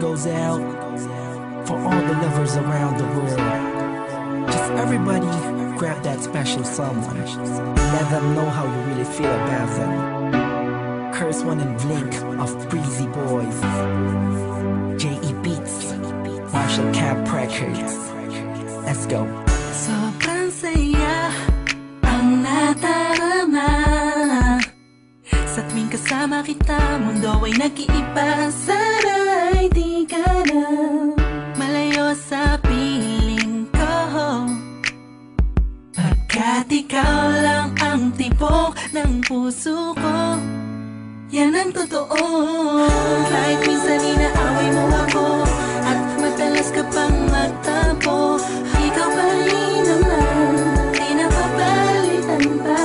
goes out for all the lovers around the world. Just everybody grab that special someone. Let them know how you really feel about them. Curse One and Blink of Breezy Boys. J.E. Beats, Marshall Camp Records. Let's go. Sobrang saya ang natarama sa tuwing kasama kita. Mundo ay nag-iiba. Sana'y di ka na malayo sa piling ko, pagkat ikaw lang ang tibok ng puso ko. Yan ang totoo. Kahit minsan inaaway mo ako at madalas ka pang magtampo, ikaw pa rin naman, di napapalitan pa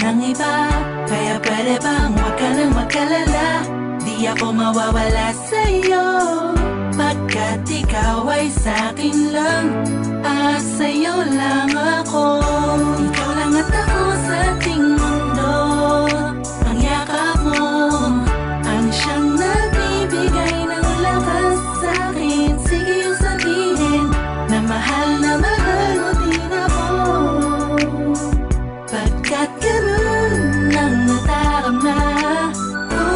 ng iba. Kaya pwede bang wag ka nang mag-alala, di ako mawawala sa'yo, pagkat ikaw ay sa'kin lang at sa'yo lang ako. Ikaw lang at ako sa ating mundo. Ang yakap mo ang siyang nagbibigay ng lakas sa'kin. Sige yung sabihin na mahal mo din ako, pagkat ganun ang natarama ko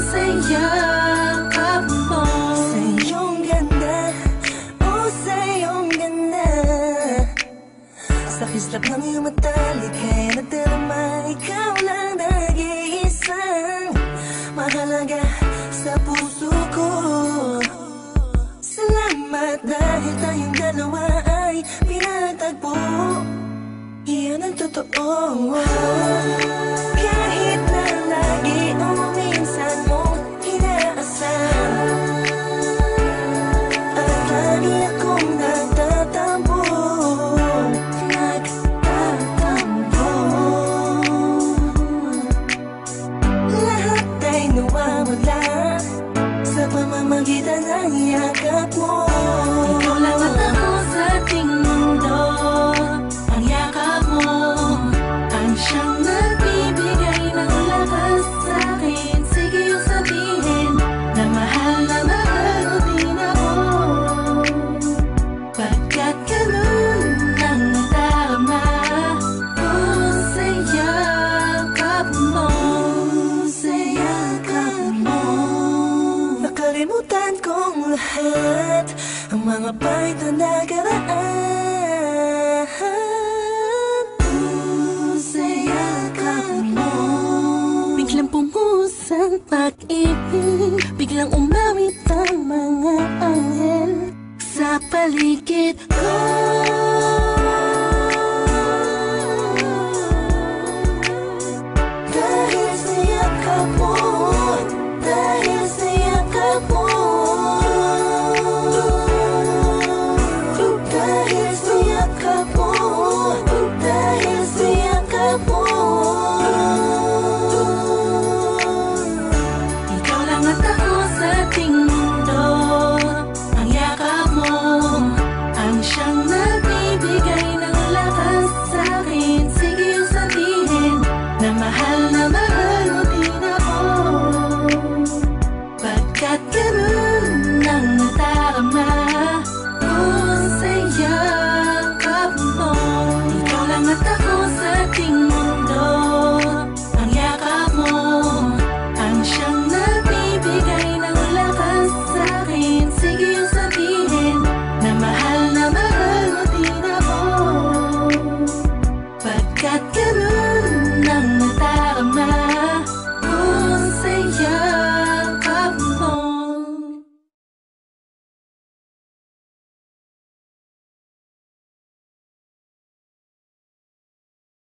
sa yakap mo. Sa iyong ganda, oh sa iyong ganda, sa kislap ng iyong mata, likha'y nadarama. Ikaw lang nag-iisang mahalaga sa puso ko. Salamat dahil tayong dalawa ay pinatagpo. Iyan ang totoo. Kahit na lagi o minsan mong inaasam, at lagi akong nagtatampo. Lahat ay nawawala sa pamamagitan ng yakap mo. Ikaw lang at ako sa ating mundo. Ang yakap mo ang siyang nagbibigay ng lakas sa'kin. Sige yung sabihin na mahal mo din ako, pagkat ganun ang nadarama ko sa yakap mo. Sa yakap mo, nakalimutan kong lahat ang mga pahit na nakaraan. Sa yakap mo, biglang pumuhos ang pag-ibig, biglang umawit ang mga anghel sa paligid ko.